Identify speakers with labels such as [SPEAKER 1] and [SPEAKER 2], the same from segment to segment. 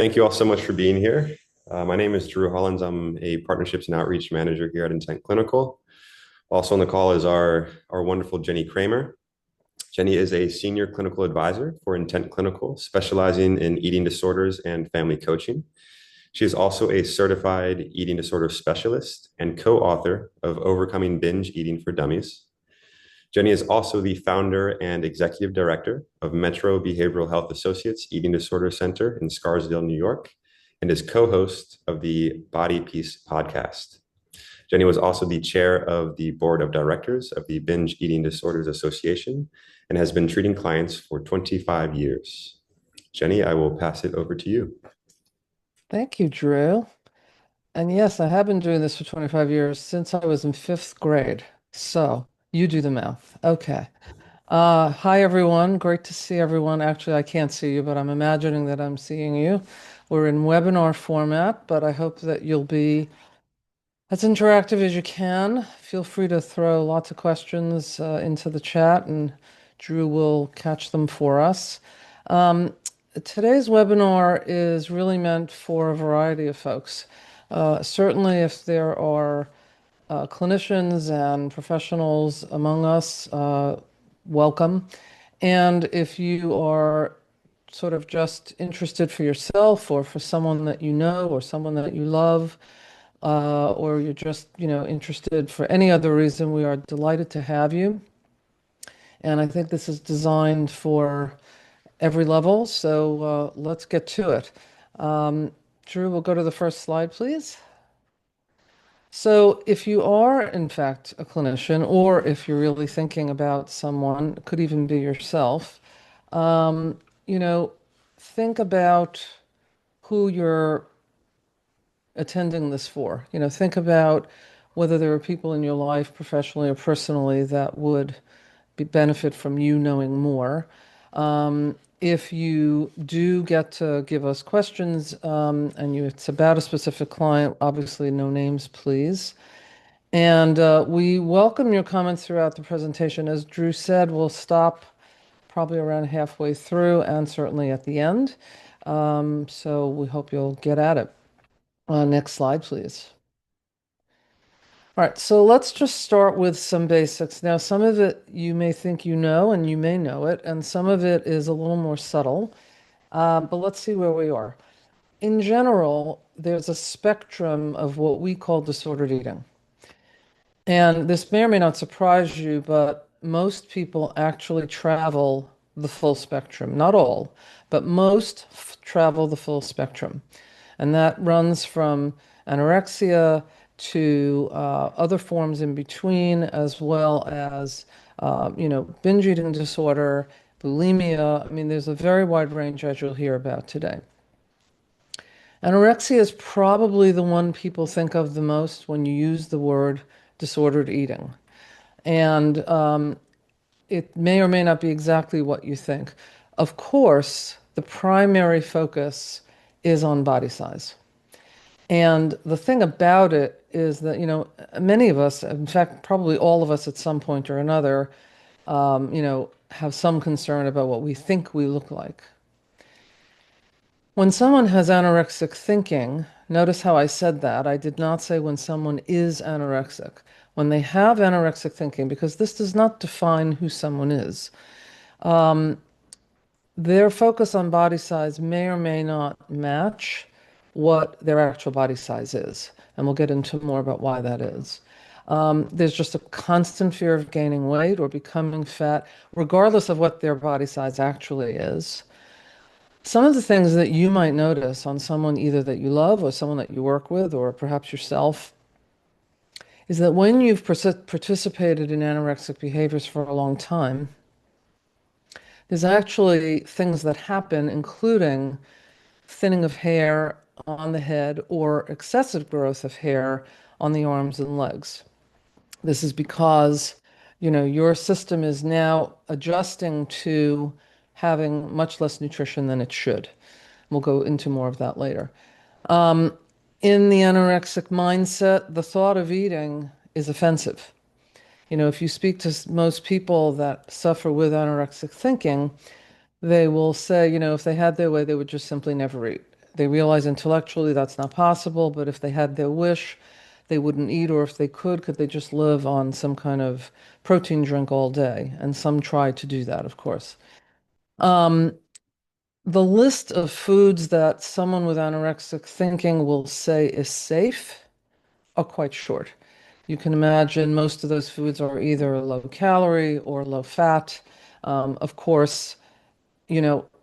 [SPEAKER 1] Thank you all so much for being here. My name is Drew Hollins. I'm a partnerships and outreach manager here at Intent Clinical. Also on the call is our wonderful Jennie Kramer. Jennie is a senior clinical advisor for Intent Clinical, specializing in eating disorders and family coaching. She is also a certified eating disorder specialist and co-author of Overcoming Binge Eating for Dummies. Jennie is also the founder and executive director of Metro Behavioral Health Associates Eating Disorder Center in Scarsdale, New York, and is co-host of the Body Peace podcast. Jennie was also the chair of the board of directors of the Binge Eating Disorders Association and has been treating clients for 25 years. Jennie, I will pass it over to you.
[SPEAKER 2] Thank you, Drew. And yes, I have been doing this for 25 years since I was in fifth grade. So you do the math. Okay. Hi, everyone. Great to see everyone. Actually, I can't see you, but I'm imagining that I'm seeing you. We're in webinar format, but I hope that you'll be as interactive as you can. Feel free to throw lots of questions into the chat, and Drew will catch them for us. Today's webinar is really meant for a variety of folks. Certainly, if there are clinicians and professionals among us, welcome. And if you are sort of just interested for yourself or for someone that you know or someone that you love, or you're just, interested for any other reason, we are delighted to have you. And I think this is designed for every level, so let's get to it. Drew, we'll go to the first slide, please. So if you are, in fact, a clinician, or if you're really thinking about someone, it could even be yourself, um, you know, think about who you're attending this for. Think about whether there are people in your life, professionally or personally, that would benefit from you knowing more. If you do get to give us questions, and it's about a specific client, obviously no names, please. And we welcome your comments throughout the presentation. As Drew said, we'll stop probably around halfway through and certainly at the end. So we hope you'll get at it. Next slide, please. All right, so let's just start with some basics. Now, some of it you may think you know, and you may know it, and some of it is a little more subtle. But let's see where we are. In general, there's a spectrum of what we call disordered eating. And this may or may not surprise you, but most people actually travel the full spectrum. Not all, but most travel the full spectrum. And that runs from anorexia to other forms in between, as well as, binge eating disorder, bulimia. I mean, there's a very wide range, as you'll hear about today. Anorexia is probably the one people think of the most when you use the word disordered eating. And it may or may not be exactly what you think. Of course, the primary focus is on body size. And the thing about it is that, many of us, in fact, probably all of us at some point or another, have some concern about what we think we look like. When someone has anorexic thinking, notice how I said that. I did not say when someone is anorexic. When they have anorexic thinking, because this does not define who someone is, their focus on body size may or may not match what their actual body size is. And we'll get into more about why that is. There's just a constant fear of gaining weight or becoming fat, regardless of what their body size actually is. Some of the things that you might notice on someone either that you love or someone that you work with or perhaps yourself is that when you've participated in anorexic behaviors for a long time, there's actually things that happen, including thinning of hair on the head or excessive growth of hair on the arms and legs. This is because, your system is now adjusting to having much less nutrition than it should. We'll go into more of that later. In the anorexic mindset, the thought of eating is offensive. If you speak to most people that suffer with anorexic thinking, they will say, if they had their way, they would just simply never eat. they realize intellectually that's not possible, but if they had their wish, they wouldn't eat, or if they could they just live on some kind of protein drink all day? And some try to do that, of course. Um, the list of foods that someone with anorexic thinking will say is safe are quite short. You can imagine most of those foods are either low calorie or low fat. Of course,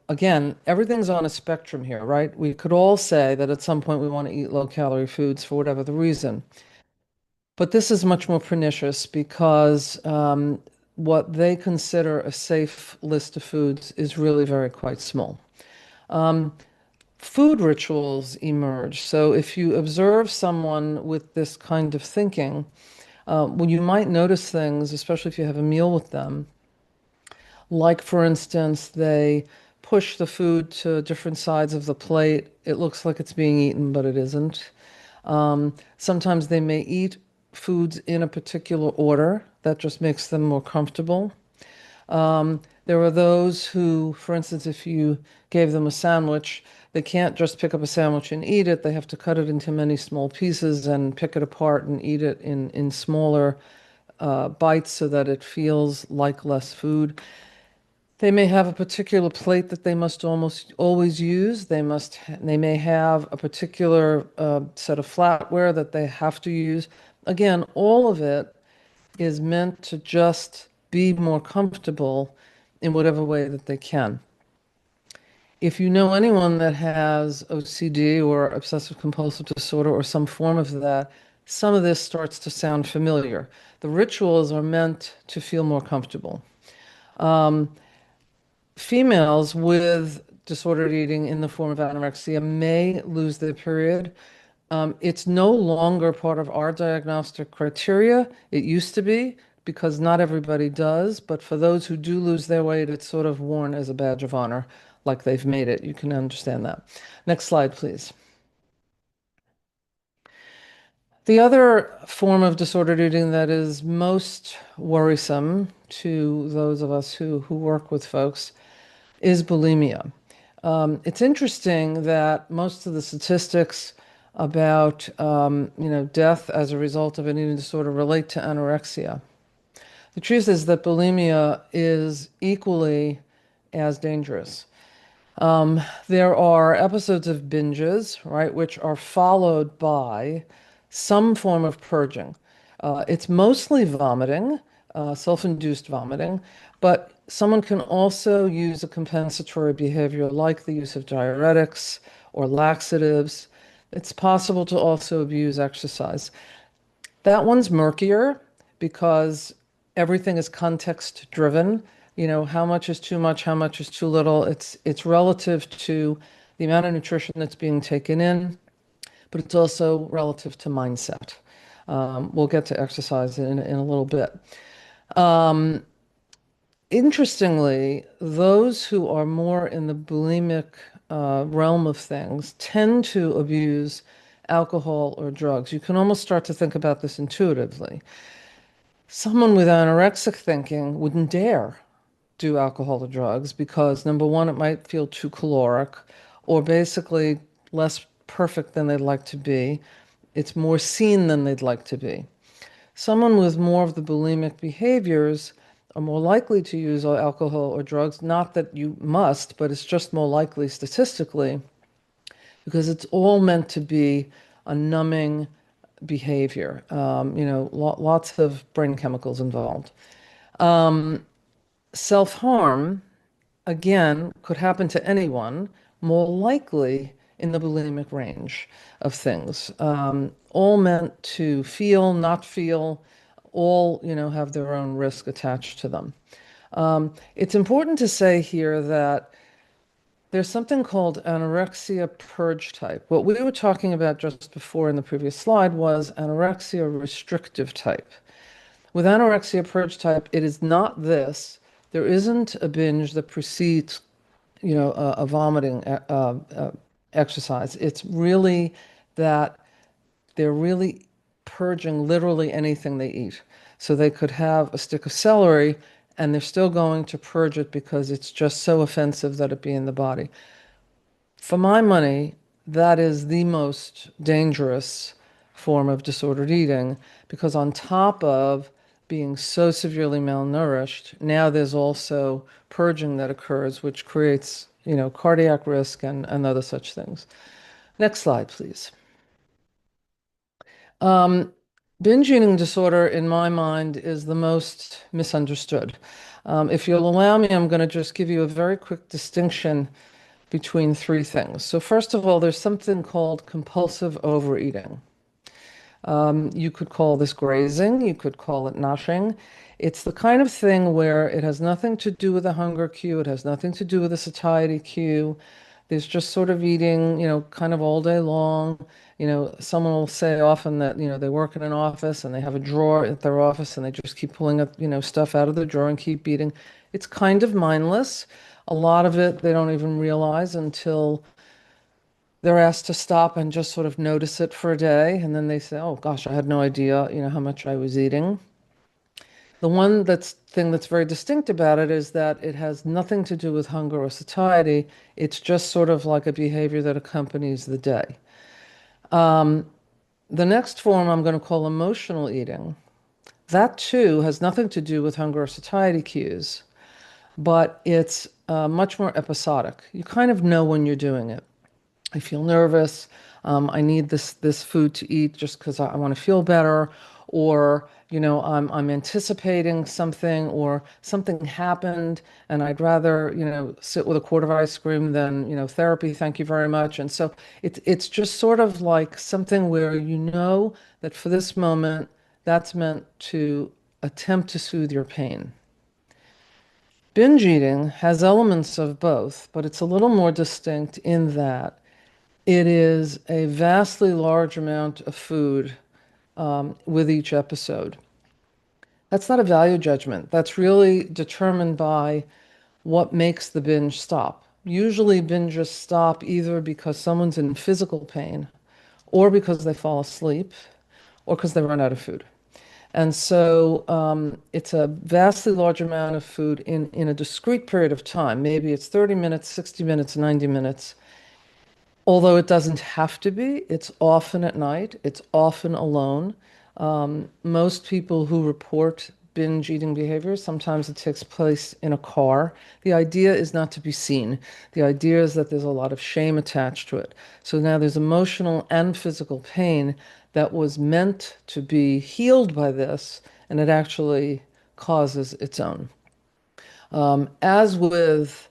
[SPEAKER 2] again, everything's on a spectrum here, right? We could all say that at some point we want to eat low calorie foods for whatever the reason. But this is much more pernicious because what they consider a safe list of foods is really very quite small. Um, Food rituals emerge. So if you observe someone with this kind of thinking, well, you might notice things, especially if you have a meal with them. Like, for instance, they push the food to different sides of the plate. It looks like it's being eaten, but it isn't. Sometimes they may eat foods in a particular order that just makes them more comfortable. There are those who, for instance, if you gave them a sandwich, they can't just pick up a sandwich and eat it. They have to cut it into many small pieces and pick it apart and eat it in smaller bites so that it feels like less food. They may have a particular plate that they must almost always use. They may have a particular set of flatware that they have to use. Again, all of it is meant to just be more comfortable in whatever way that they can. If you know anyone that has OCD or obsessive compulsive disorder or some form of that, some of this starts to sound familiar. The rituals are meant to feel more comfortable. Um, Females with disordered eating in the form of anorexia may lose their period. It's no longer part of our diagnostic criteria. It used to be because not everybody does, but for those who do lose their weight, it's sort of worn as a badge of honor, like they've made it. You can understand that. Next slide, please. The other form of disordered eating that is most worrisome to those of us who work with folks is bulimia. It's interesting that most of the statistics about death as a result of an eating disorder relate to anorexia. The truth is that bulimia is equally as dangerous. There are episodes of binges, right, which are followed by some form of purging. It's mostly vomiting, self-induced vomiting, but someone can also use a compensatory behavior like the use of diuretics or laxatives. It's possible to also abuse exercise. That one's murkier because everything is context driven. How much is too much, how much is too little. It's relative to the amount of nutrition that's being taken in, but it's also relative to mindset. We'll get to exercise in a little bit. Interestingly, those who are more in the bulimic realm of things tend to abuse alcohol or drugs. You can almost start to think about this intuitively. Someone with anorexic thinking wouldn't dare do alcohol or drugs because, number one, it might feel too caloric or basically less perfect than they'd like to be. It's more seen than they'd like to be. Someone with more of the bulimic behaviors are more likely to use alcohol or drugs. Not that you must, but it's just more likely statistically because it's all meant to be a numbing behavior. Lots of brain chemicals involved. Self-harm, again, could happen to anyone, more likely in the bulimic range of things. All meant to feel, not feel, all, have their own risk attached to them. It's important to say here that there's something called anorexia purge type. What we were talking about just before in the previous slide was anorexia restrictive type. With anorexia purge type, it is not this. There isn't a binge that precedes, a vomiting exercise. It's really that they're really purging literally anything they eat. So they could have a stick of celery and they're still going to purge it because it's just so offensive that it be in the body. For my money, that is the most dangerous form of disordered eating because on top of being so severely malnourished, now there's also purging that occurs, which creates, cardiac risk and other such things. Next slide, please. Um, Binge eating disorder, in my mind, is the most misunderstood. If you'll allow me, I'm going to just give you a very quick distinction between three things. So, first of all, there's something called compulsive overeating. You could call this grazing, you could call it noshing. It's the kind of thing where it has nothing to do with a hunger cue, it has nothing to do with a satiety cue. There's just sort of eating, kind of all day long. Someone will say often that, they work in an office and they have a drawer at their office and they just keep pulling up, stuff out of the drawer and keep eating. It's kind of mindless. A lot of it they don't even realize until they're asked to stop and just sort of notice it for a day. And then they say, oh gosh, I had no idea, how much I was eating. The one thing that's very distinct about it is that it has nothing to do with hunger or satiety. It's just sort of like a behavior that accompanies the day. The next form I'm going to call emotional eating. That too has nothing to do with hunger or satiety cues, but it's much more episodic. You kind of know when you're doing it. I feel nervous. I need this food to eat just because I want to feel better, or I'm anticipating something, or something happened, and I'd rather sit with a quart of ice cream than therapy. Thank you very much. And so it's just sort of like something where that for this moment, that's meant to attempt to soothe your pain. Binge eating has elements of both, but it's a little more distinct in that it is a vastly large amount of food with each episode. That's not a value judgment. That's really determined by what makes the binge stop. Usually, binges stop either because someone's in physical pain, or because they fall asleep, or because they run out of food. And so it's a vastly large amount of food in a discrete period of time. Maybe it's 30 minutes, 60 minutes, 90 minutes. Although it doesn't have to be, it's often at night, it's often alone. Most people who report binge eating behaviors, sometimes it takes place in a car. The idea is not to be seen. The idea is that there's a lot of shame attached to it. So now there's emotional and physical pain that was meant to be healed by this, and it actually causes its own. As with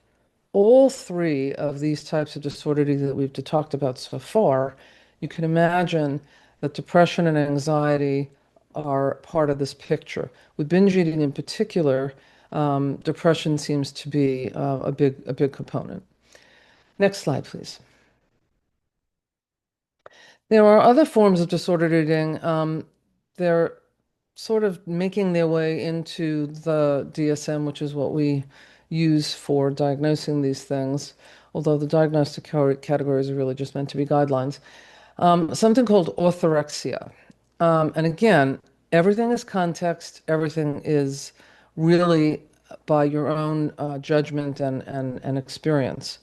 [SPEAKER 2] all three of these types of disorder that we've talked about so far, you can imagine that depression and anxiety are part of this picture. With binge eating in particular, depression seems to be a big component. Next slide, please. There are other forms of disordered eating. They're sort of making their way into the DSM, which is what we use for diagnosing these things, although the diagnostic categories are really just meant to be guidelines. Something called orthorexia. And again, everything is context, everything is really by your own judgment and experience.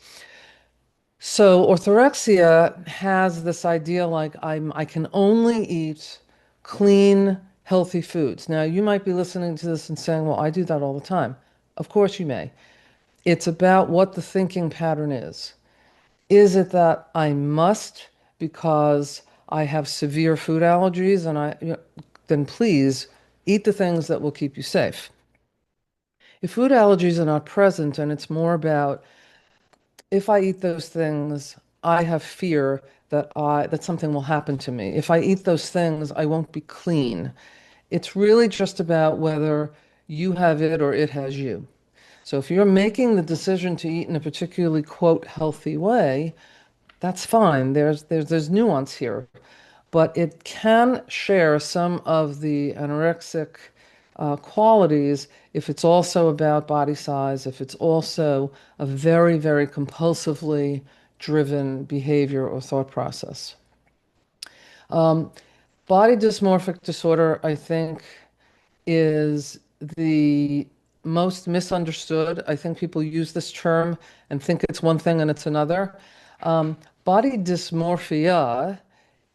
[SPEAKER 2] So orthorexia has this idea like I can only eat clean, healthy foods. Now, you might be listening to this and saying, well, I do that all the time. Of course you may. It's about what the thinking pattern is. Is it that I must because I have severe food allergies and then please eat the things that will keep you safe. If food allergies are not present and it's more about if I eat those things, I have fear that something will happen to me. If I eat those things, I won't be clean. It's really just about whether you have it or it has you. So if you're making the decision to eat in a particularly, quote, healthy way, that's fine. There's nuance here, but it can share some of the anorexic qualities if it's also about body size, if it's also a very, very compulsively driven behavior or thought process. Body dysmorphic disorder, I think, is the most misunderstood. I think people use this term and think it's one thing and it's another. Body dysmorphia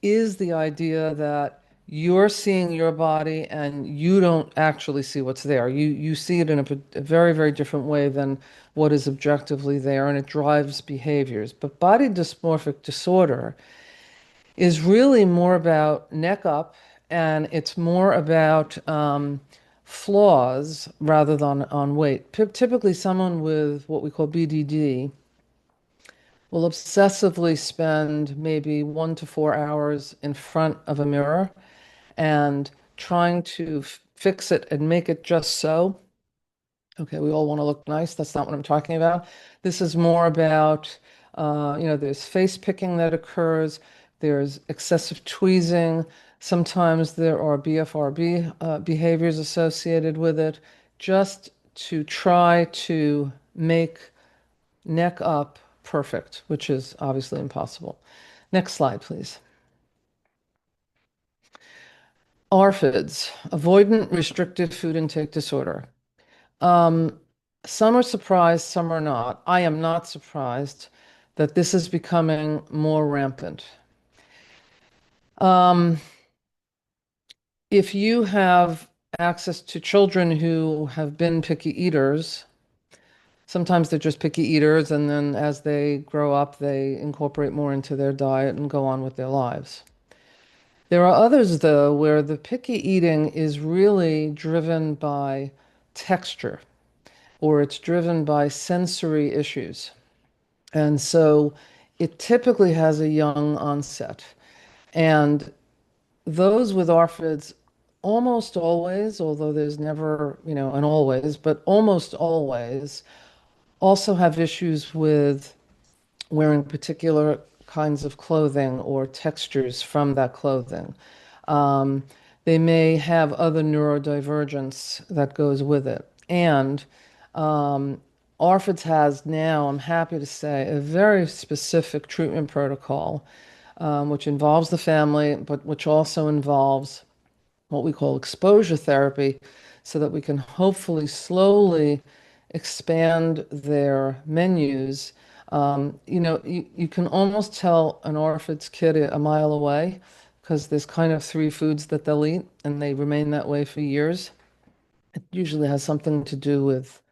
[SPEAKER 2] is the idea that you're seeing your body and you don't actually see what's there. You see it in a very, very different way than what is objectively there, and it drives behaviors. But body dysmorphic disorder is really more about neck up, and it's more about flaws rather than on weight. Typically, someone with what we call BDD will obsessively spend maybe 1 to 4 hours in front of a mirror and trying to fix it and make it just so. Okay, we all want to look nice. That's not what I'm talking about. This is more about, there's face picking that occurs, there's excessive tweezing. Sometimes there are BFRB behaviors associated with it, just to try to make neck up perfect, which is obviously impossible. Next slide, please. ARFIDs, avoidant restricted food intake disorder. Um, some are surprised, some are not. I am not surprised that this is becoming more rampant. Um, if you have access to children who have been picky eaters, sometimes they're just picky eaters, and then as they grow up, they incorporate more into their diet and go on with their lives. There are others, though, where the picky eating is really driven by texture or it's driven by sensory issues. And so it typically has a young onset. And those with ARFIDs almost always, although there's never, an always, but almost always also have issues with wearing particular kinds of clothing or textures from that clothing. Um, they may have other neurodivergence that goes with it. And ARFIDS has now, I'm happy to say, a very specific treatment protocol, which involves the family, but which also involves what we call exposure therapy, so that we can hopefully slowly expand their menus. You can almost tell an orphid's kid a mile away because there's kind of three foods that they'll eat, and they remain that way for years. It usually has something to do with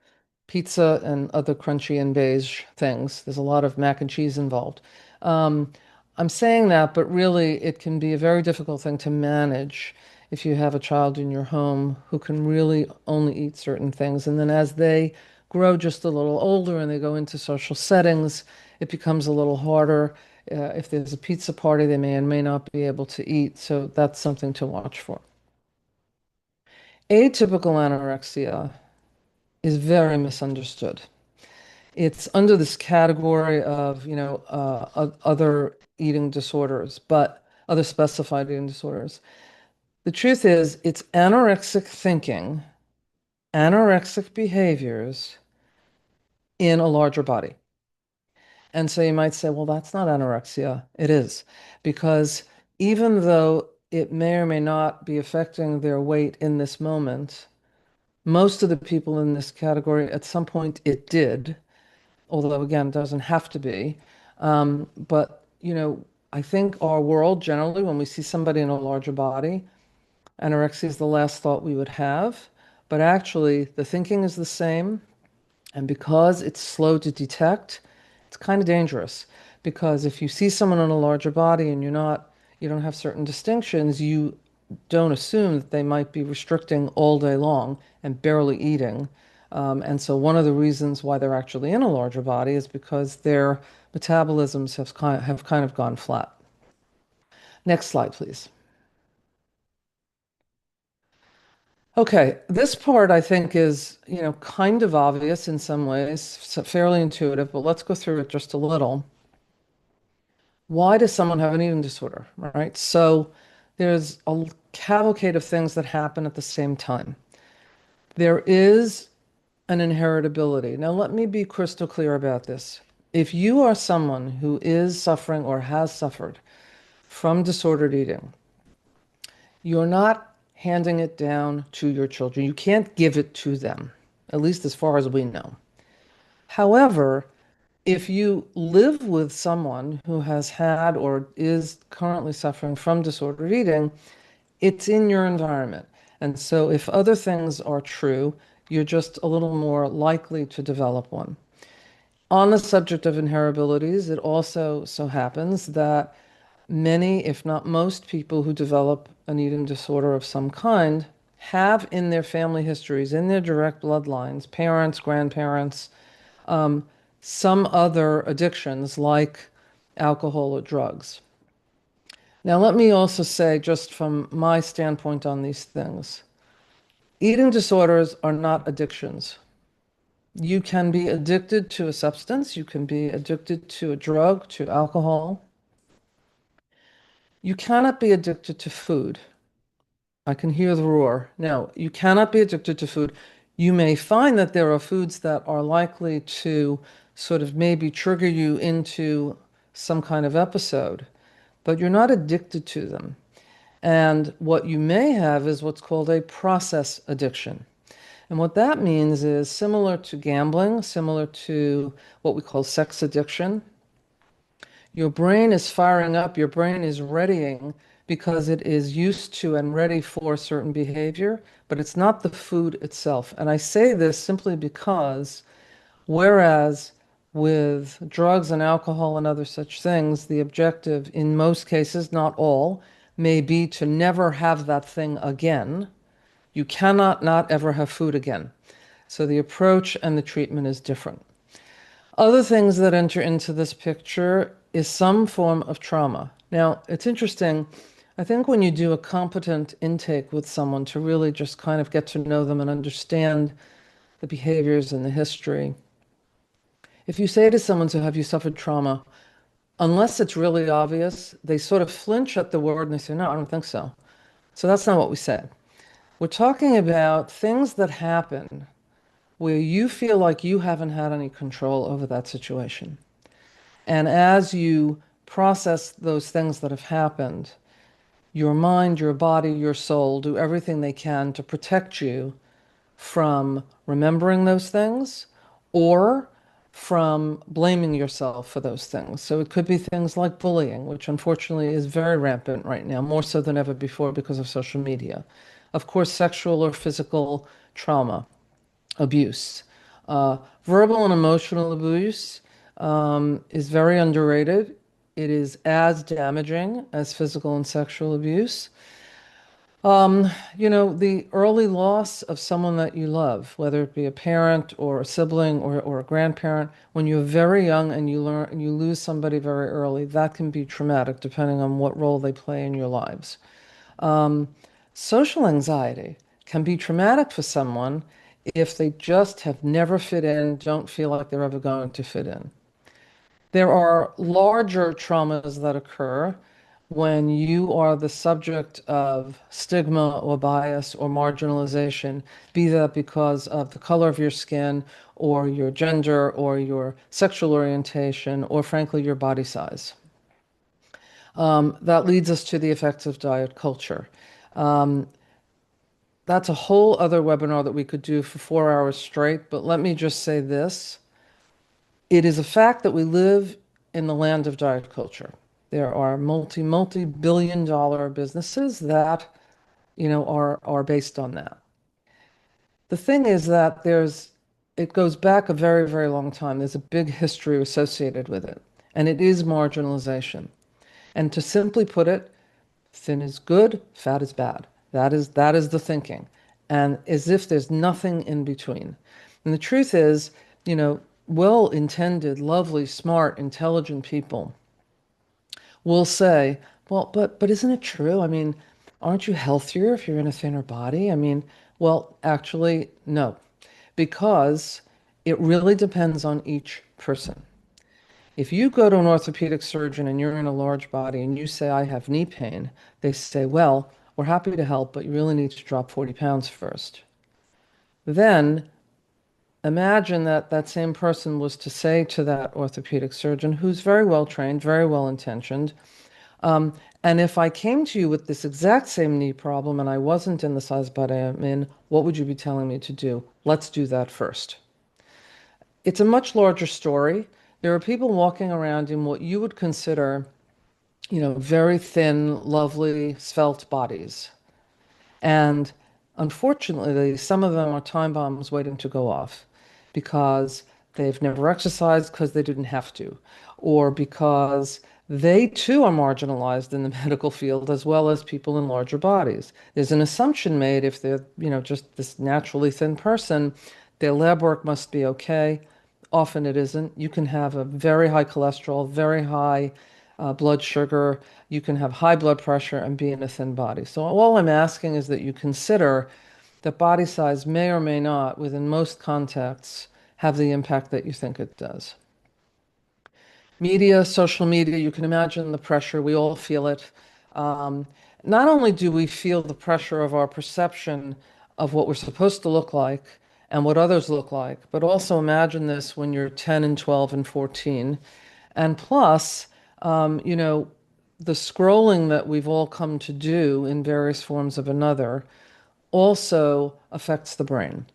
[SPEAKER 2] pizza and other crunchy and beige things. There's a lot of mac and cheese involved. Um, I'm saying that, but really it can be a very difficult thing to manage if you have a child in your home who can really only eat certain things. And then as they grow just a little older and they go into social settings, it becomes a little harder. If there's a pizza party, they may and may not be able to eat. So that's something to watch for. Atypical anorexia is very misunderstood. It's under this category of, other eating disorders, but other specified eating disorders. The truth is, it's anorexic thinking, anorexic behaviors in a larger body. And so you might say, well, that's not anorexia. It is, because even though it may or may not be affecting their weight in this moment, most of the people in this category, at some point, it did. Although again, it doesn't have to be. But, I think our world generally, when we see somebody in a larger body, anorexia is the last thought we would have. But actually, the thinking is the same. And because it's slow to detect, it's kind of dangerous. Because if you see someone in a larger body and you don't have certain distinctions, you don't assume that they might be restricting all day long and barely eating. And so one of the reasons why they're actually in a larger body is because their metabolisms have kind of gone flat. Next slide, please. Okay, this part I think is, kind of obvious in some ways, fairly intuitive, but let's go through it just a little. Why does someone have an eating disorder, right? So there's a cavalcade of things that happen at the same time. There is an inheritability. Now, let me be crystal clear about this. If you are someone who is suffering or has suffered from disordered eating, you're not handing it down to your children. You can't give it to them, at least as far as we know. However, If you live with someone who has had or is currently suffering from disordered eating, it's in your environment. And so if other things are true, you're just a little more likely to develop one. On the subject of inheritabilities, it also so happens that many, if not most people who develop an eating disorder of some kind have in their family histories, in their direct bloodlines, parents, grandparents, some other addictions like alcohol or drugs. Now, let me also say, just from my standpoint on these things, eating disorders are not addictions. You can be addicted to a substance, you can be addicted to a drug, to alcohol. You cannot be addicted to food. I can hear the roar. No, you cannot be addicted to food. You may find that there are foods that are likely to sort of maybe trigger you into some kind of episode, but you're not addicted to them. And what you may have is what's called a process addiction. And what that means is similar to gambling, similar to what we call sex addiction. Your brain is firing up, your brain is readying because it is used to and ready for certain behavior, but it's not the food itself. And I say this simply because whereas with drugs and alcohol and other such things, the objective in most cases, not all, may be to never have that thing again. You cannot not ever have food again. So the approach and the treatment is different. Other things that enter into this picture is some form of trauma. Now, it's interesting. I think when you do a competent intake with someone to really just kind of get to know them and understand the behaviors and the history, if you say to someone, so have you suffered trauma? Unless it's really obvious, they sort of flinch at the word and they say, no, I don't think so. So that's not what we said. We're talking about things that happen where you feel like you haven't had any control over that situation. And as you process those things that have happened, your mind, your body, your soul do everything they can to protect you from remembering those things or from blaming yourself for those things. So it could be things like bullying, which unfortunately is very rampant right now, more so than ever before because of social media. Of course, sexual or physical trauma, abuse. Verbal and emotional abuse is very underrated. It is as damaging as physical and sexual abuse. The early loss of someone that you love, whether it be a parent or a sibling or a grandparent, when you're very young and you lose somebody very early, that can be traumatic depending on what role they play in your lives. Um, Social anxiety can be traumatic for someone if they just have never fit in, don't feel like they're ever going to fit in. There are larger traumas that occur when you are the subject of stigma or bias or marginalization, be that because of the color of your skin or your gender or your sexual orientation or frankly your body size. That leads us to the effects of diet culture. Um, that's a whole other webinar that we could do for 4 hours straight, but let me just say this. It is a fact that we live in the land of diet culture. There are multi-billion dollar businesses that, are based on that. The thing is that it goes back a very, very long time. There's a big history associated with it, and it is marginalization. And to simply put it, thin is good, fat is bad. That is the thinking. And as if there's nothing in between. And the truth is, well-intended, lovely, smart, intelligent people will say, well, but isn't it true? I mean, aren't you healthier if you're in a thinner body? I mean, well, actually, no, because it really depends on each person. If you go to an orthopedic surgeon and you're in a large body and you say, I have knee pain, they say, well, we're happy to help, but you really need to drop 40 pounds first. Then imagine that that same person was to say to that orthopedic surgeon, who's very well trained, very well intentioned, um, and if I came to you with this exact same knee problem and I wasn't in the size body I'm in, what would you be telling me to do? Let's do that first. It's a much larger story. There are people walking around in what you would consider, very thin, lovely, svelte bodies. And unfortunately, some of them are time bombs waiting to go off because they've never exercised because they didn't have to, or because they too are marginalized in the medical field as well as people in larger bodies. There's an assumption made if they're, just this naturally thin person, their lab work must be okay. Often it isn't. You can have a very high cholesterol, very high blood sugar. You can have high blood pressure and be in a thin body. So all I'm asking is that you consider that body size may or may not, within most contexts, have the impact that you think it does. Media, social media, you can imagine the pressure. We all feel it. Um, Not only do we feel the pressure of our perception of what we're supposed to look like and what others look like, but also imagine this when you're 10 and 12 and 14. And plus, the scrolling that we've all come to do in various forms of another also affects the brain.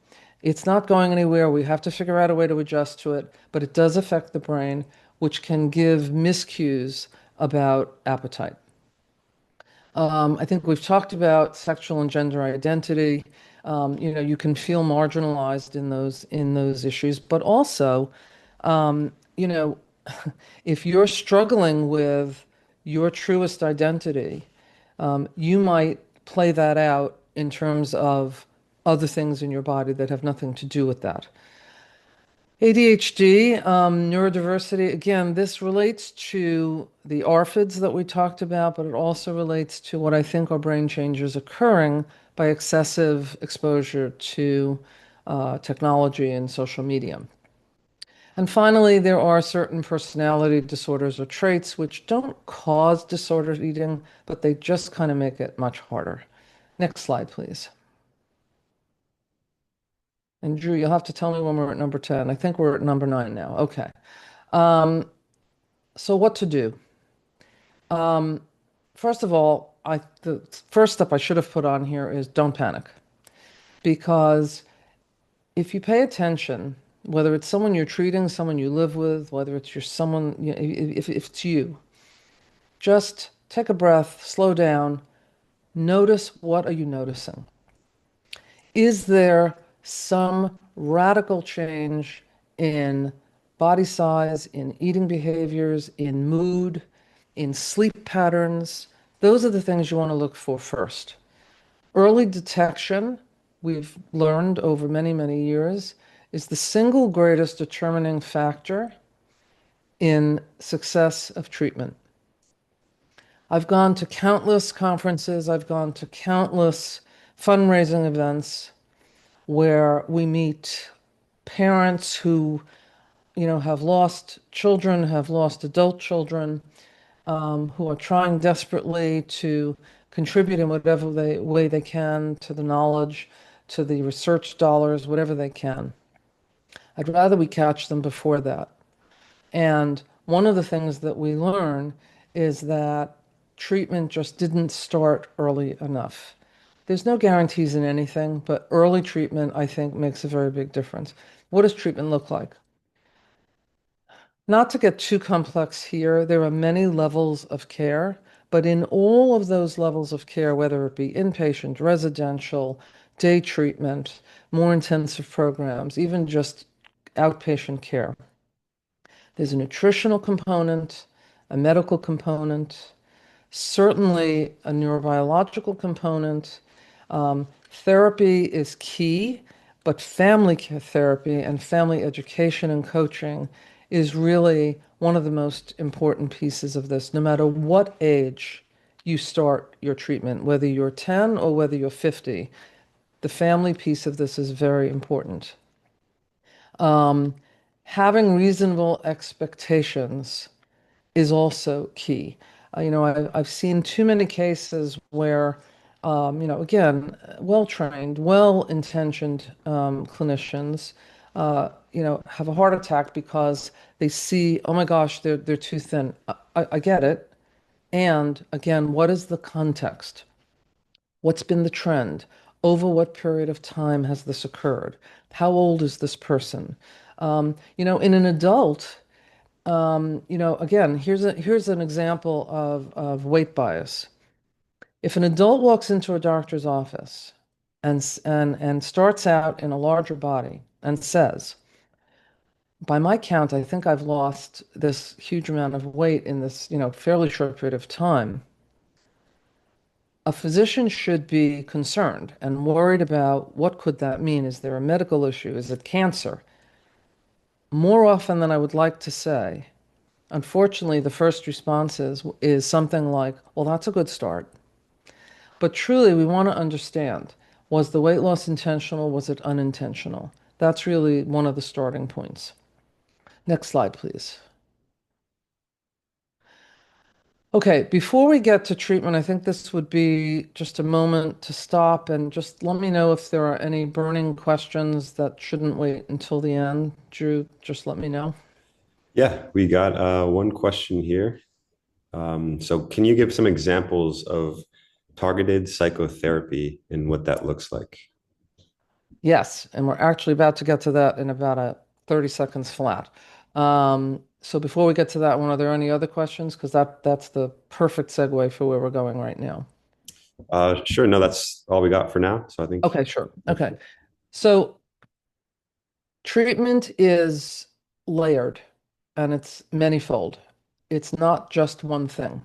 [SPEAKER 2] It's not going anywhere. We have to figure out a way to adjust to it, but it does affect the brain, which can give miscues about appetite. I think we've talked about sexual and gender identity. You can feel marginalized in those issues, but also, um, you know, if you're struggling with your truest identity, you might play that out in terms of other things in your body that have nothing to do with that. ADHD, neurodiversity, again, this relates to the ARFIDs that we talked about, but it also relates to what I think are brain changes occurring by excessive exposure to technology and social media. And finally, there are certain personality disorders or traits which don't cause disordered eating, but they just kind of make it much harder. Next slide, please. And Drew, you'll have to tell me when we're at number 10. I think we're at number 9 now. Okay. Um, so what to do? Um, First of all, the first step I should have put on here is don't panic. Because if you pay attention, whether it's someone you're treating, someone you live with, whether it's your someone, if it's you, just take a breath, slow down, notice what are you noticing? Is there some radical change in body size, in eating behaviors, in mood, in sleep patterns? Those are the things you want to look for first. Early detection, we've learned over many, many years, is the single greatest determining factor in success of treatment. I've gone to countless conferences, I've gone to countless fundraising events where we meet parents who, have lost children, have lost adult children, who are trying desperately to contribute in whatever way they can to the knowledge, to the research dollars, whatever they can. I'd rather we catch them before that. And one of the things that we learn is that treatment just didn't start early enough. There's no guarantees in anything, but early treatment, I think, makes a very big difference. What does treatment look like? Not to get too complex here, there are many levels of care, but in all of those levels of care, whether it be inpatient, residential, day treatment, more intensive programs, even just outpatient care, there's a nutritional component, a medical component, certainly a neurobiological component. Therapy is key, but family care therapy and family education and coaching is really one of the most important pieces of this, no matter what age you start your treatment, whether you're 10 or whether you're 50. The family piece of this is very important. Um, Having reasonable expectations is also key. I've seen too many cases where, again, well-trained, well-intentioned clinicians, have a heart attack because they see, oh my gosh, they're too thin. I get it. And again, what is the context? What's been the trend? Over what period of time has this occurred? How old is this person? In an adult, Again, here's an example of weight bias. If an adult walks into a doctor's office and starts out in a larger body and says, by my count, I think I've lost this huge amount of weight in this, fairly short period of time, a physician should be concerned and worried about what could that mean? Is there a medical issue? Is it cancer? More often than I would like to say, unfortunately, the first response is something like, well, that's a good start. But truly, we want to understand, was the weight loss intentional? Was it unintentional? That's really one of the starting points. Next slide, please. Okay, before we get to treatment, I think this would be just a moment to stop and just let me know if there are any burning questions that shouldn't wait until the end. Drew, just let me know.
[SPEAKER 1] Yeah, we got one question here. So can you give some examples of targeted psychotherapy and what that looks like?
[SPEAKER 2] Yes, and we're actually about to get to that in about a 30 seconds flat. So before we get to that one, are there any other questions? Because that's the perfect segue for where we're going right now.
[SPEAKER 1] Sure. No, that's all we got for now. So I think
[SPEAKER 2] Okay, sure.
[SPEAKER 1] that's
[SPEAKER 2] Okay.
[SPEAKER 1] good.
[SPEAKER 2] So treatment is layered and it's manifold. It's not just one thing.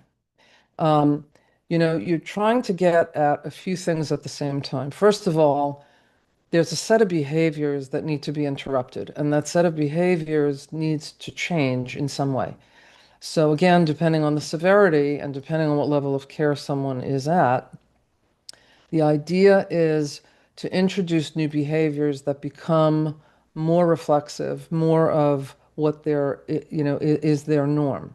[SPEAKER 2] Um, you're trying to get at a few things at the same time. First of all, there's a set of behaviors that need to be interrupted, and that set of behaviors needs to change in some way. So again, depending on the severity and depending on what level of care someone is at, the idea is to introduce new behaviors that become more reflexive, more of what is their norm.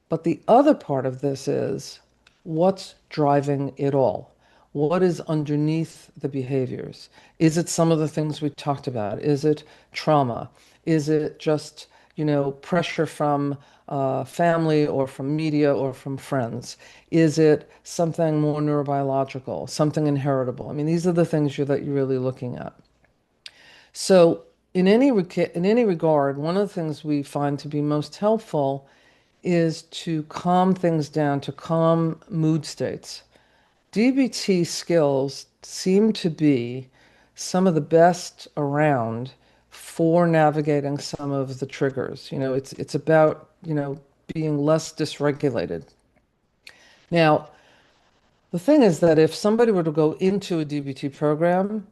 [SPEAKER 2] But the other part of this is what's driving it all? What is underneath the behaviors? Is it some of the things we talked about? Is it trauma? Is it just, pressure from family or from media or from friends? Is it something more neurobiological, something inheritable? I mean, these are the things that you're really looking at. So, in any regard, one of the things we find to be most helpful is to calm things down, to calm mood states. DBT skills seem to be some of the best around for navigating some of the triggers. It's about, being less dysregulated. Now, the thing is that if somebody were to go into a DBT program,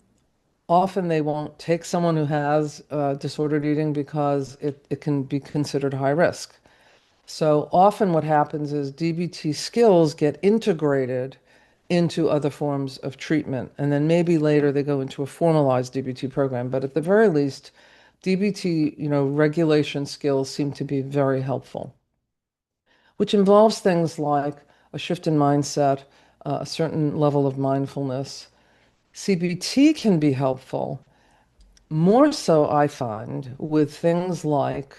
[SPEAKER 2] often they won't take someone who has disordered eating because it can be considered high risk. So often what happens is DBT skills get integrated into other forms of treatment, and then maybe later they go into a formalized DBT program. But at the very least, DBT, regulation skills seem to be very helpful, which involves things like a shift in mindset, a certain level of mindfulness. CBT can be helpful more so, I find, with things like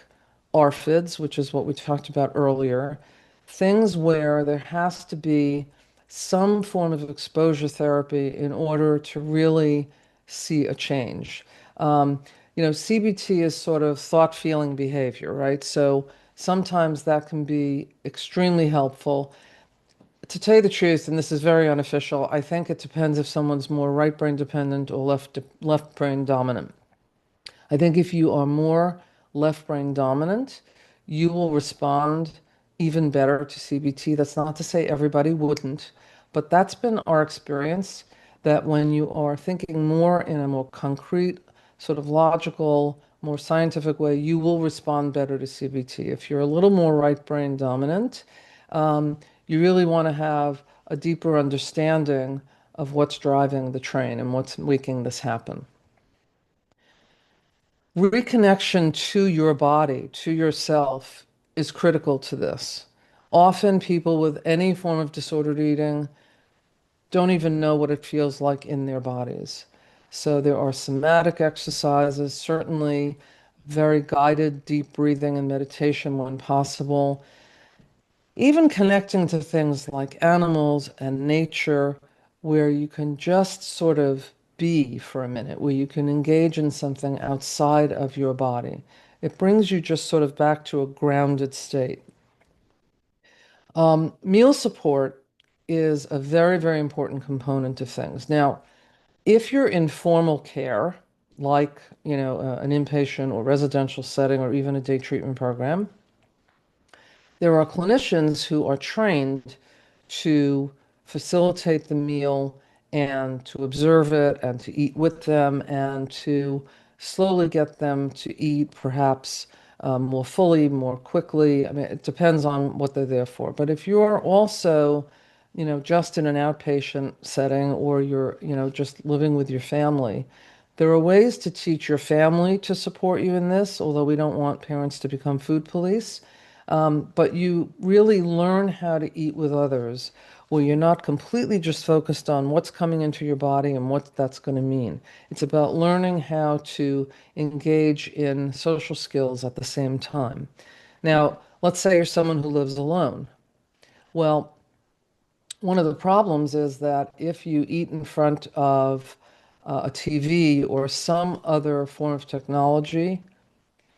[SPEAKER 2] ARFIDs, which is what we talked about earlier, things where there has to be some form of exposure therapy in order to really see a change. CBT is sort of thought, feeling, behavior, right? So sometimes that can be extremely helpful. To tell you the truth, and this is very unofficial, I think it depends if someone's more right brain dependent or left brain dominant. I think if you are more left brain dominant, you will respond even better to CBT. That's not to say everybody wouldn't, but that's been our experience that when you are thinking more in a more concrete, sort of logical, more scientific way, you will respond better to CBT. If you're a little more right brain dominant, you really want to have a deeper understanding of what's driving the train and what's making this happen. Reconnection to your body, to yourself, is critical to this. Often, people with any form of disordered eating don't even know what it feels like in their bodies. So, there are somatic exercises, certainly very guided deep breathing and meditation when possible. Even connecting to things like animals and nature, where you can just sort of be for a minute, where you can engage in something outside of your body. It brings you just sort of back to a grounded state. Meal support is a very, very important component of things. Now, if you're in formal care, like, an inpatient or residential setting or even a day treatment program, there are clinicians who are trained to facilitate the meal and to observe it and to eat with them and to slowly get them to eat perhaps more fully, more quickly. I mean, it depends on what they're there for. But if you're also, just in an outpatient setting or you're, just living with your family, there are ways to teach your family to support you in this, although we don't want parents to become food police. But you really learn how to eat with others, where you're not completely just focused on what's coming into your body and what that's going to mean. It's about learning how to engage in social skills at the same time. Now, let's say you're someone who lives alone. Well, one of the problems is that if you eat in front of a TV or some other form of technology,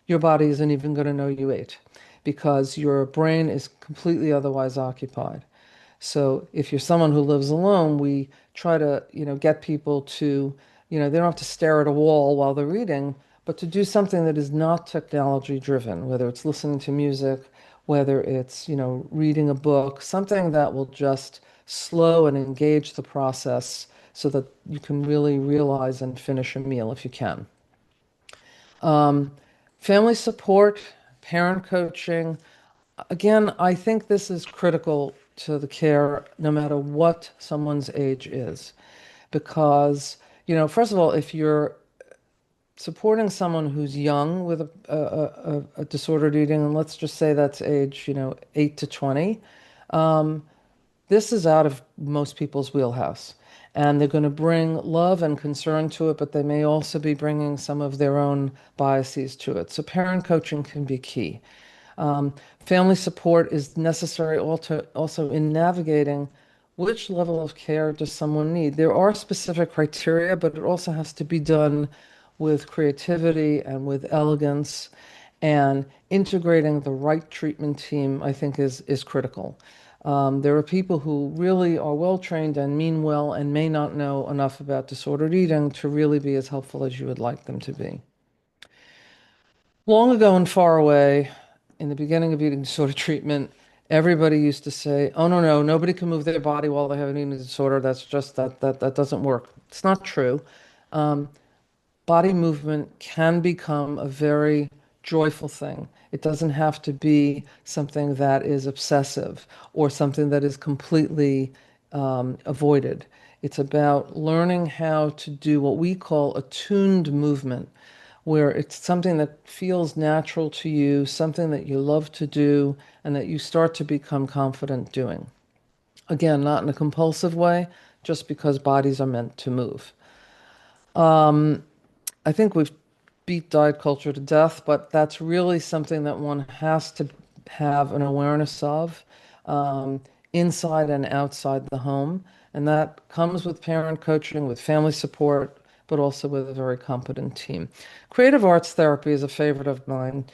[SPEAKER 2] your body isn't even going to know you ate because your brain is completely otherwise occupied. So if you're someone who lives alone, we try to, get people to, they don't have to stare at a wall while they're reading, but to do something that is not technology driven, whether it's listening to music, whether it's, reading a book, something that will just slow and engage the process so that you can really realize and finish a meal if you can. Family support, parent coaching. Again, I think this is critical to the care no matter what someone's age is. Because, first of all, if you're supporting someone who's young with a disordered eating, and let's just say that's age, 8 to 20, this is out of most people's wheelhouse. And they're going to bring love and concern to it, but they may also be bringing some of their own biases to it. So parent coaching can be key. Family support is necessary also in navigating which level of care does someone need. There are specific criteria, but it also has to be done with creativity and with elegance. And integrating the right treatment team, I think, is critical. There are people who really are well trained and mean well and may not know enough about disordered eating to really be as helpful as you would like them to be. Long ago and far away, in the beginning of eating disorder treatment, everybody used to say, "Oh no, no, nobody can move their body while they have an eating disorder. That's just that doesn't work." It's not true. Body movement can become a very joyful thing. It doesn't have to be something that is obsessive or something that is completely avoided. It's about learning how to do what we call attuned movement, where it's something that feels natural to you, something that you love to do, and that you start to become confident doing. Again, not in a compulsive way, just because bodies are meant to move. I think we've beat diet culture to death, but that's really something that one has to have an awareness of inside and outside the home. And that comes with parent coaching, with family support, but also with a very competent team. Creative arts therapy is a favorite of mine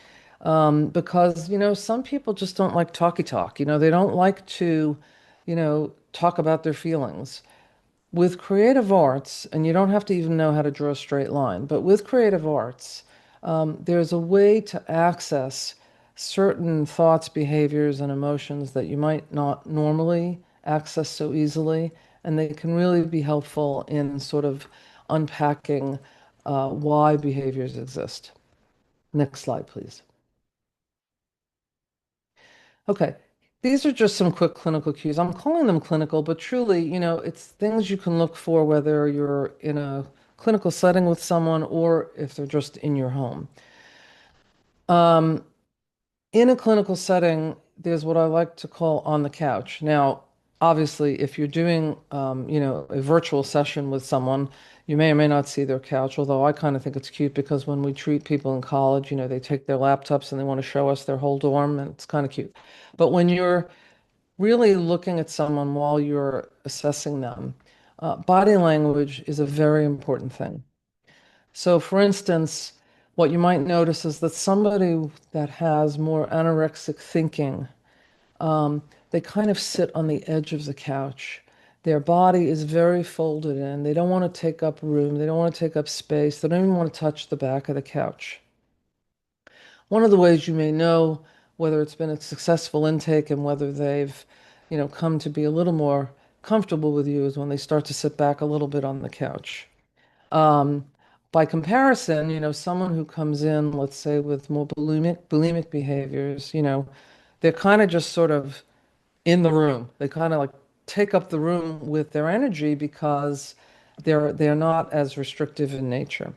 [SPEAKER 2] because, some people just don't like talky talk. They don't like to, talk about their feelings. With creative arts, and you don't have to even know how to draw a straight line, but with creative arts, there's a way to access certain thoughts, behaviors, and emotions that you might not normally access so easily, and they can really be helpful in sort of unpacking why behaviors exist. Next slide, please. Okay. These are just some quick clinical cues. I'm calling them clinical, but truly, it's things you can look for whether you're in a clinical setting with someone or if they're just in your home. In a clinical setting, there's what I like to call on the couch. Now, obviously, if you're doing, a virtual session with someone, you may or may not see their couch, although I kind of think it's cute because when we treat people in college, they take their laptops and they want to show us their whole dorm, and it's kind of cute. But when you're really looking at someone while you're assessing them, body language is a very important thing. So, for instance, What you might notice is that somebody that has more anorexic thinking, um, they kind of sit on the edge of the couch. Their body is very folded in. They don't want to take up room. They don't want to take up space. They don't even want to touch the back of the couch. One of the ways you may know whether it's been a successful intake and whether they've, come to be a little more comfortable with you is when they start to sit back a little bit on the couch. Um, by comparison, someone who comes in, let's say, with more bulimic behaviors, they're kind of just sort of in the room. They kind of like take up the room with their energy because they're not as restrictive in nature.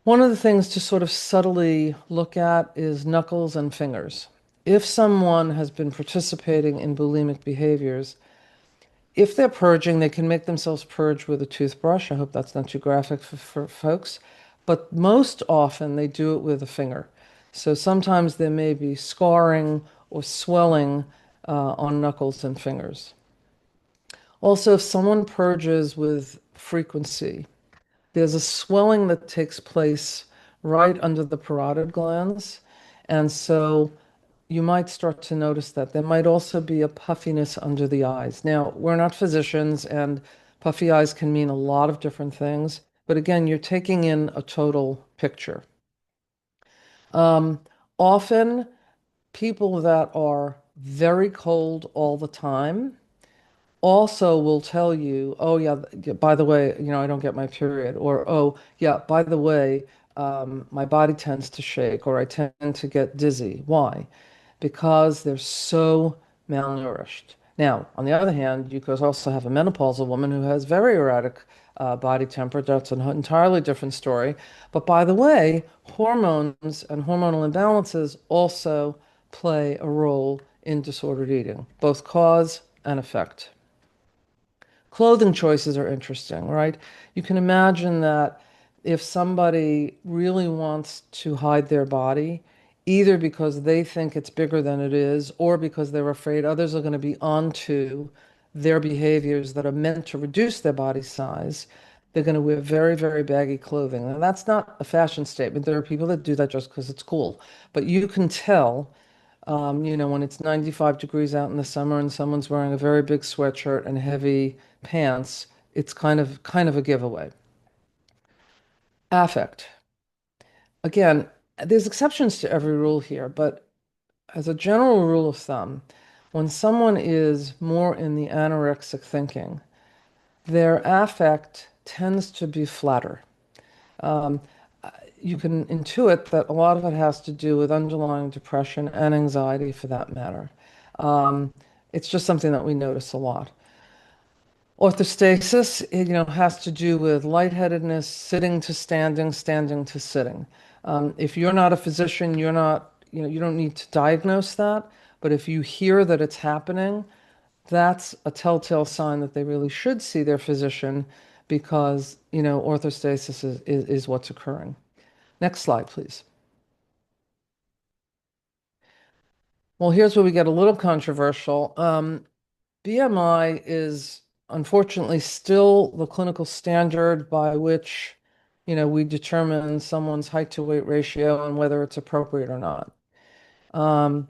[SPEAKER 2] One of the things to sort of subtly look at is knuckles and fingers. If someone has been participating in bulimic behaviors, if they're purging, they can make themselves purge with a toothbrush. I hope that's not too graphic for folks. But most often they do it with a finger. So sometimes there may be scarring or swelling on knuckles and fingers. Also, if someone purges with frequency, there's a swelling that takes place right under the parotid glands. And so you might start to notice that. There might also be a puffiness under the eyes. Now, we're not physicians, and puffy eyes can mean a lot of different things. But again, you're taking in a total picture. Um, Often, people that are very cold all the time also will tell you, oh yeah, by the way, I don't get my period, or oh yeah, by the way, my body tends to shake, or I tend to get dizzy. Why? Because they're so malnourished. Now, on the other hand, you could also have a menopausal woman who has very erratic body temperature. That's an entirely different story. But by the way, hormones and hormonal imbalances also play a role in disordered eating, both cause and effect. Clothing choices are interesting, right? You can imagine that if somebody really wants to hide their body, either because they think it's bigger than it is, or because they're afraid others are going to be onto their behaviors that are meant to reduce their body size, they're going to wear very, very baggy clothing. And that's not a fashion statement. There are people that do that just because it's cool. But you can tell when it's 95 degrees out in the summer and someone's wearing a very big sweatshirt and heavy pants, it's kind of a giveaway. Affect. Again, there's exceptions to every rule here, but as a general rule of thumb, when someone is more in the anorexic thinking, their affect tends to be flatter. Um, you can intuit that a lot of it has to do with underlying depression and anxiety for that matter. Um, it's just something that we notice a lot. Orthostasis, has to do with lightheadedness, sitting to standing, standing to sitting. If you're not a physician, you're not, you don't need to diagnose that. But if you hear that it's happening, that's a telltale sign that they really should see their physician because, orthostasis is what's occurring. Next slide, please. Well, here's where we get a little controversial. BMI is unfortunately still the clinical standard by which, we determine someone's height to weight ratio and whether it's appropriate or not. Um,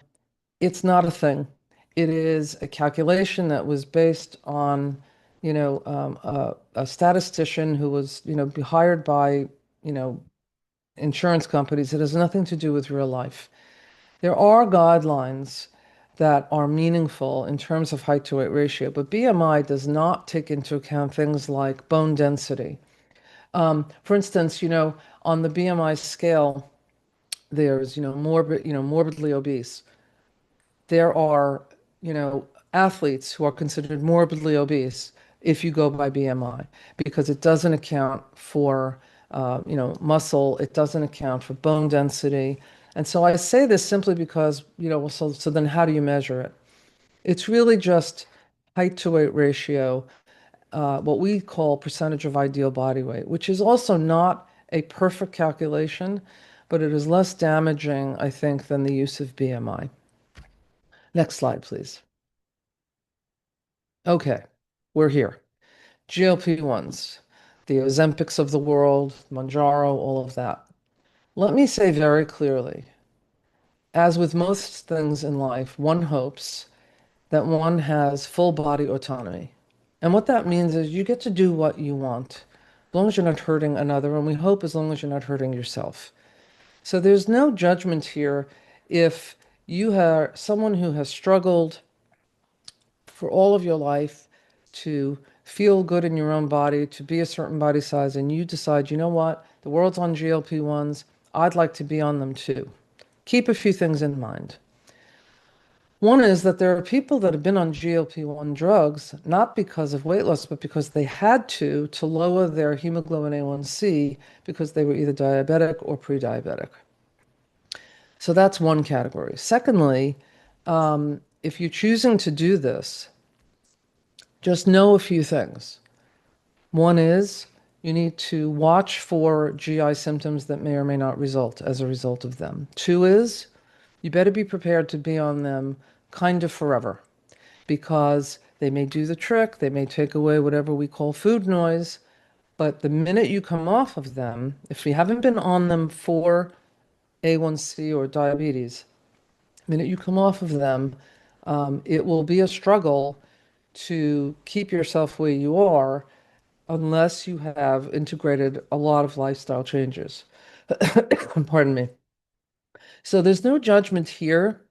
[SPEAKER 2] it's not a thing. It is a calculation that was based on, a statistician who was, hired by, you know, insurance companies. It has nothing to do with real life. There are guidelines that are meaningful in terms of height to weight ratio, but BMI does not take into account things like bone density. For instance, on the BMI scale, there's, morbidly obese. There are, athletes who are considered morbidly obese if you go by BMI because it doesn't account for, muscle, it doesn't account for bone density. And so I say this simply because, well, so then how do you measure it? It's really just height to weight ratio, what we call percentage of ideal body weight, which is also not a perfect calculation, but it is less damaging, I think, than the use of BMI. Next slide, please. Okay, we're here. GLP-1s, the Ozempics of the world, Mounjaro, all of that. Let me say very clearly, as with most things in life, one hopes that one has full body autonomy. And what that means is you get to do what you want, as long as you're not hurting another, and we hope as long as you're not hurting yourself. So there's no judgment here if you are someone who has struggled for all of your life to feel good in your own body, to be a certain body size, and you decide, you know what, the world's on GLP-1s, I'd like to be on them too. Keep a few things in mind. One is that there are people that have been on GLP-1 drugs, not because of weight loss, but because they had to lower their hemoglobin A1C because they were either diabetic or pre-diabetic. So that's one category. Secondly, if you're choosing to do this, just know a few things. One is you need to watch for GI symptoms that may or may not result as a result of them. Two is you better be prepared to be on them kind of forever because they may do the trick, they may take away whatever we call food noise, but the minute you come off of them, if you haven't been on them for A1C or diabetes, the minute you come off of them, it will be a struggle to keep yourself where you are unless you have integrated a lot of lifestyle changes. Pardon me. So there's no judgment here,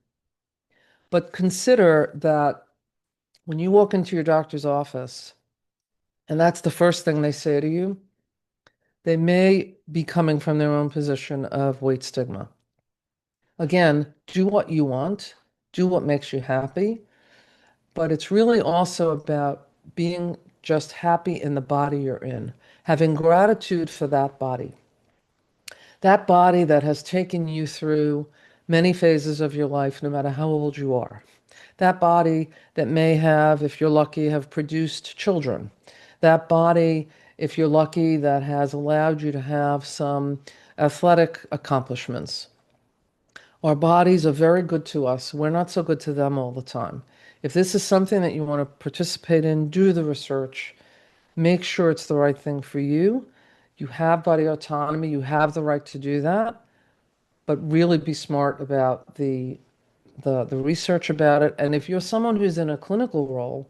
[SPEAKER 2] but consider that when you walk into your doctor's office, and that's the first thing they say to you, they may be coming from their own position of weight stigma. Again, do what you want, do what makes you happy, but it's really also about being just happy in the body you're in, having gratitude for that body. That body that has taken you through many phases of your life, no matter how old you are. That body that may have, if you're lucky, have produced children. That body, if you're lucky, that has allowed you to have some athletic accomplishments. Our bodies are very good to us. We're not so good to them all the time. If this is something that you want to participate in, do the research. Make sure it's the right thing for you. You have body autonomy. You have the right to do that, but really be smart about the research about it. And if you're someone who's in a clinical role,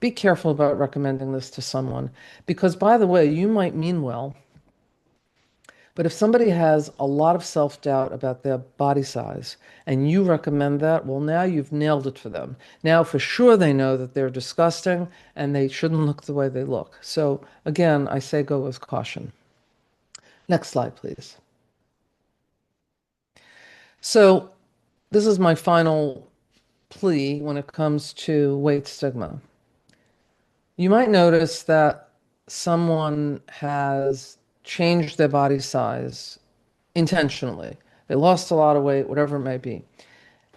[SPEAKER 2] be careful about recommending this to someone because, by the way, you might mean well, but if somebody has a lot of self-doubt about their body size and you recommend that, well, now you've nailed it for them. Now, for sure, they know that they're disgusting and they shouldn't look the way they look. So, again, I say go with caution. Next slide, please. So, this is my final plea when it comes to weight stigma. You might notice that someone has changed their body size intentionally. They lost a lot of weight, whatever it may be.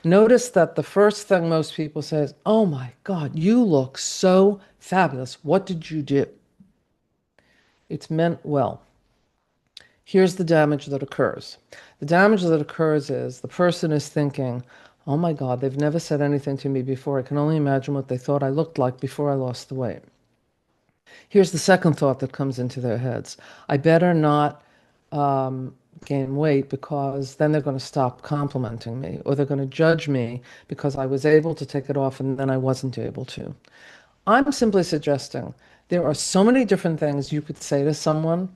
[SPEAKER 2] Notice that the first thing most people say is, "Oh my God, you look so fabulous. What did you do?" It's meant well. Here's the damage that occurs. The damage that occurs is the person is thinking, "Oh my God, they've never said anything to me before. I can only imagine what they thought I looked like before I lost the weight." Here's the second thought that comes into their heads. I better not gain weight because then they're going to stop complimenting me or they're going to judge me because I was able to take it off and then I wasn't able to. I'm simply suggesting there are so many different things you could say to someone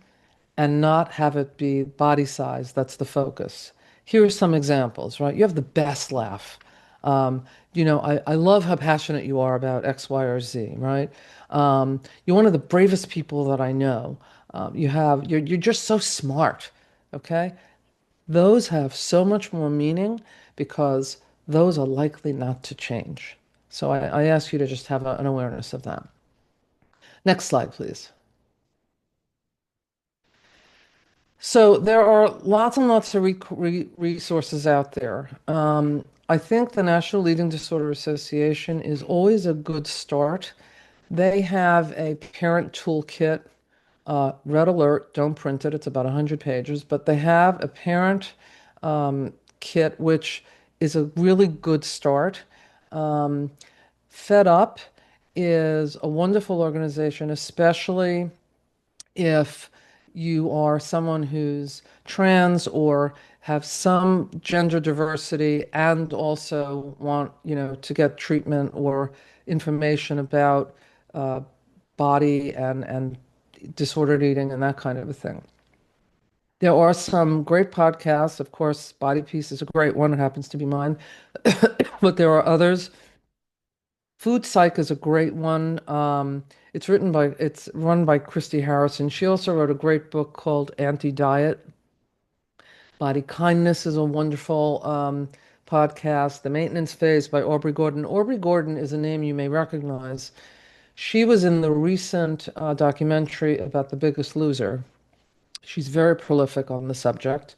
[SPEAKER 2] and not have it be body size that's the focus. Here are some examples, right? You have the best laugh. Um, I love how passionate you are about X, Y, or Z, right? You're one of the bravest people that I know. You're just so smart, okay? Those have so much more meaning because those are likely not to change. So I ask you to just have an awareness of that. Next slide, please. So there are lots and lots of resources out there. I think the National Eating Disorder Association is always a good start. They have a parent toolkit, red alert, don't print it, it's about 100 pages, but they have a parent kit, which is a really good start. Um, Fed Up is a wonderful organization, especially if you are someone who's trans or have some gender diversity and also want, to get treatment or information about uh, body and disordered eating and that kind of a thing. There are some great podcasts. Of course, Body Peace is a great one. It happens to be mine. But there are others. Food Psych is a great one. It's run by Christy Harrison. She also wrote a great book called Anti-Diet. Body Kindness is a wonderful podcast. The Maintenance Phase by Aubrey Gordon. Aubrey Gordon is a name you may recognize. She was in the recent documentary about The Biggest Loser. She's very prolific on the subject.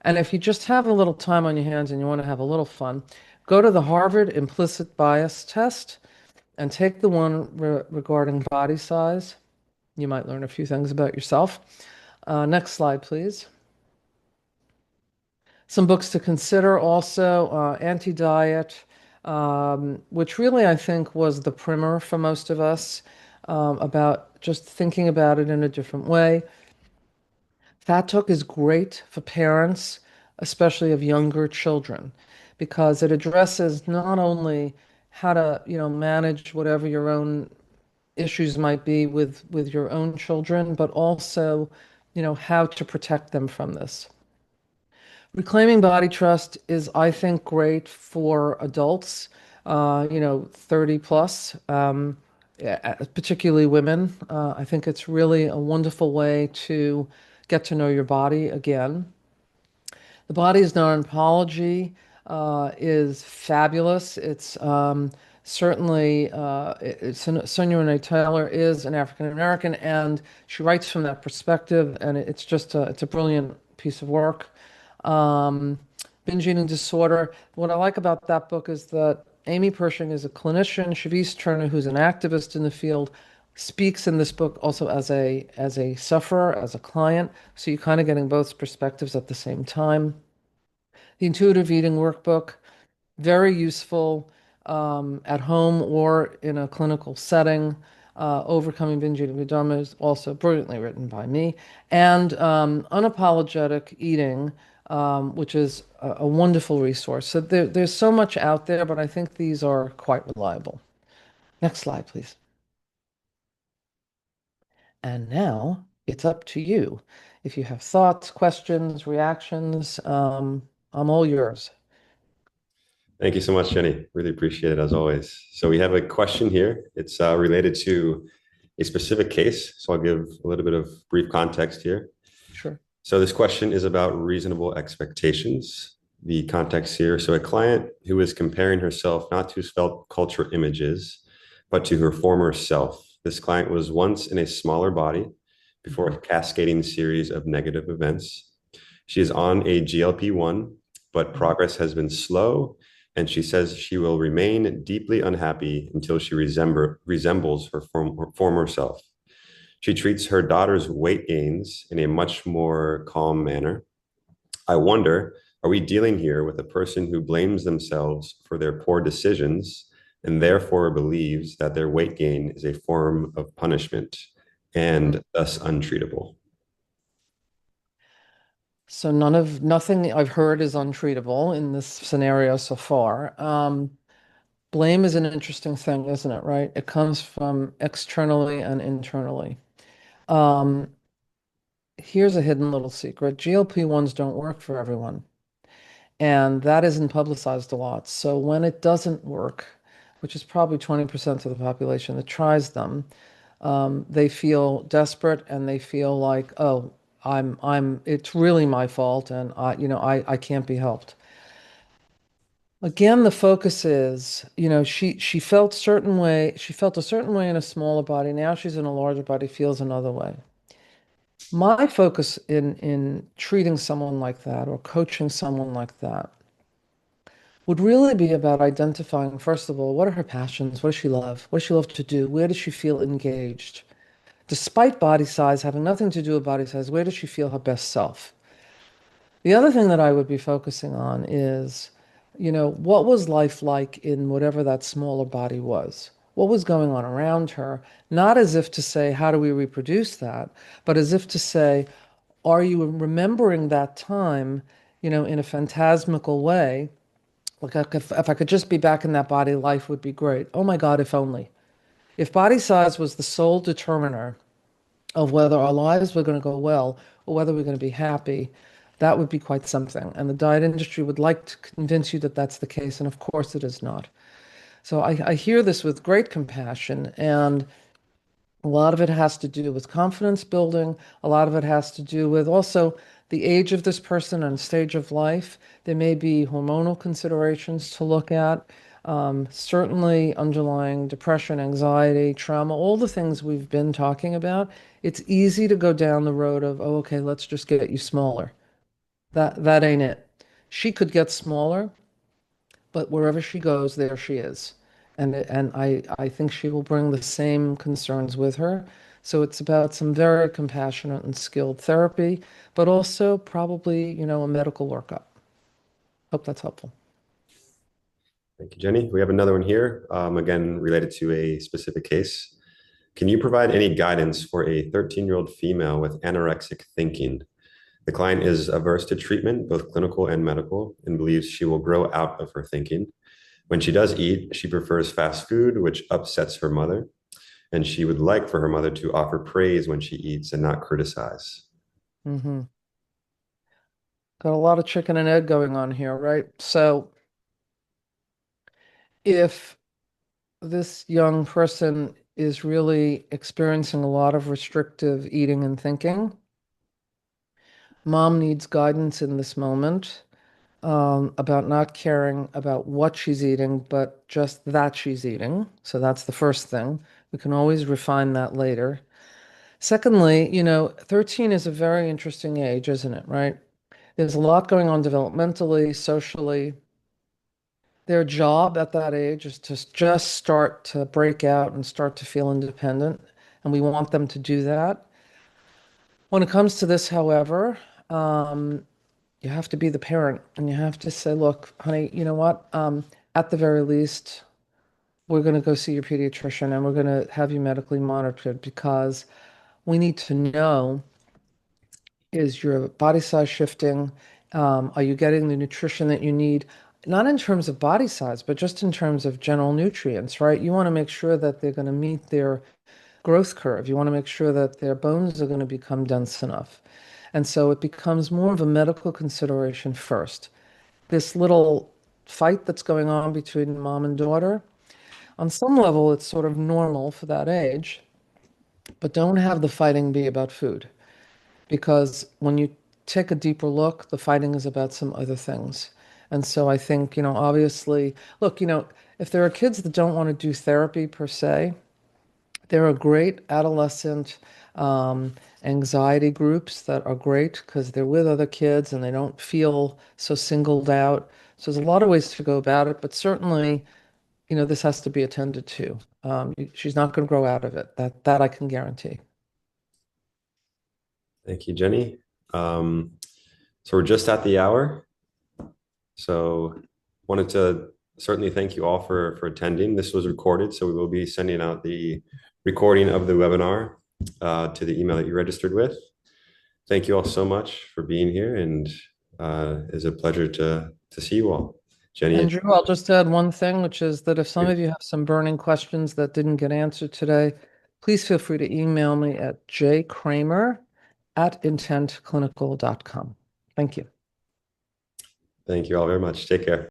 [SPEAKER 2] And if you just have a little time on your hands and you want to have a little fun, go to the Harvard Implicit Bias Test and take the one regarding body size. You might learn a few things about yourself. Next slide, please. Some books to consider also, Anti-Diet, which really I think was the primer for most of us, about just thinking about it in a different way. Fat Talk is great for parents, especially of younger children, because it addresses not only how to, manage whatever your own issues might be with your own children, but also, how to protect them from this. Reclaiming Body Trust is, I think, great for adults, 30 plus, yeah, particularly women. I think it's really a wonderful way to get to know your body again. The Body is Not an Apology is fabulous. It's certainly Sonia Renee Taylor is an African American, and she writes from that perspective, and it's a brilliant piece of work. Um, Binge Eating Disorder. What I like about that book is that Amy Pershing is a clinician. Shavis Turner, who's an activist in the field, speaks in this book also as a sufferer, as a client. So you're kind of getting both perspectives at the same time. The Intuitive Eating Workbook, very useful at home or in a clinical setting. Overcoming Binge Eating with Dharma is also brilliantly written by me. And Unapologetic Eating, which is a wonderful resource. So there's so much out there, but I think these are quite reliable. Next slide, please. And now it's up to you. If you have thoughts, questions, reactions, I'm all yours.
[SPEAKER 1] Thank you so much, Jenny. Really appreciate it as always. So we have a question here. It's related to a specific case. So I'll give a little bit of brief context here.
[SPEAKER 2] Sure.
[SPEAKER 1] So this question is about reasonable expectations. The context here. So a client who is comparing herself not to felt culture images, but to her former self. This client was once in a smaller body before a cascading series of negative events. She is on a GLP-1, but progress has been slow, and she says she will remain deeply unhappy until she resembles her former self. She treats her daughter's weight gains in a much more calm manner. I wonder, are we dealing here with a person who blames themselves for their poor decisions and therefore believes that their weight gain is a form of punishment and thus untreatable?
[SPEAKER 2] So nothing I've heard is untreatable in this scenario so far. Blame is an interesting thing, isn't it, right? It comes from externally and internally. Um, Here's a hidden little secret. GLP-1s don't work for everyone, and that isn't publicized a lot. So when it doesn't work, which is probably 20% of the population that tries them, they feel desperate and they feel like, oh, it's really my fault, and I can't be helped. Again, the focus is, she felt she felt a certain way in a smaller body. Now she's in a larger body, feels another way. My focus in treating someone like that or coaching someone like that would really be about identifying, first of all, what are her passions? What does she love? What does she love to do? Where does she feel engaged? Despite body size having nothing to do with body size, where does she feel her best self? The other thing that I would be focusing on is, what was life like in whatever that smaller body was? what was going on around her, not as if to say, how do we reproduce that, but as if to say, are you remembering that time, in a phantasmical way? Like if I could just be back in that body, life would be great. Oh my God, if only. If body size was the sole determiner of whether our lives were going to go well or whether we're going to be happy, that would be quite something. And the diet industry would like to convince you that that's the case, and of course it is not. So I hear this with great compassion, and a lot of it has to do with confidence building. A lot of it has to do with also the age of this person and stage of life. There may be hormonal considerations to look at. Certainly underlying depression, anxiety, trauma, all the things we've been talking about. It's easy to go down the road of, oh, okay, let's just get you smaller. That ain't it. She could get smaller, but wherever she goes, there she is. And I think she will bring the same concerns with her. So it's about some very compassionate and skilled therapy, but also probably, a medical workup. Hope that's helpful.
[SPEAKER 1] Thank you, Jenny. We have another one here, again, related to a specific case. Can you provide any guidance for a 13-year-old female with anorexic thinking? The client is averse to treatment, both clinical and medical, and believes she will grow out of her thinking. When she does eat, she prefers fast food, which upsets her mother, and she would like for her mother to offer praise when she eats and not criticize.
[SPEAKER 2] Hmm. Got a lot of chicken and egg going on here, right? So if this young person is really experiencing a lot of restrictive eating and thinking, mom needs guidance in this moment, about not caring about what she's eating, but just that she's eating. So that's the first thing. We can always refine that later. Secondly, 13 is a very interesting age, isn't it, right? There's a lot going on developmentally, socially. Their job at that age is to just start to break out and start to feel independent, and we want them to do that. When it comes to this, however, you have to be the parent and you have to say, look, honey, you know what? At the very least, we're going to go see your pediatrician and we're going to have you medically monitored because we need to know, is your body size shifting? Are you getting the nutrition that you need? Not in terms of body size, but just in terms of general nutrients, right? You want to make sure that they're going to meet their growth curve. You want to make sure that their bones are going to become dense enough. And so it becomes more of a medical consideration first. This little fight that's going on between mom and daughter, on some level, it's sort of normal for that age, but don't have the fighting be about food. Because when you take a deeper look, the fighting is about some other things. And so I think, obviously, look, if there are kids that don't want to do therapy per se, there are great adolescent anxiety groups that are great because they're with other kids and they don't feel so singled out. So there's a lot of ways to go about it, but certainly, this has to be attended to. She's not going to grow out of it. That I can guarantee.
[SPEAKER 1] Thank you, Jenny. So we're just at the hour. So wanted to certainly thank you all for attending. This was recorded, so we will be sending out the recording of the webinar to the email that you registered with. Thank you all so much for being here, and it's a pleasure to see you all.
[SPEAKER 2] And
[SPEAKER 1] Jenny,
[SPEAKER 2] Drew, I'll just add one thing, which is that if some of you have some burning questions that didn't get answered today, please feel free to email me at jkramer@intentclinical.com. Thank you.
[SPEAKER 1] thank you all very much. Take care.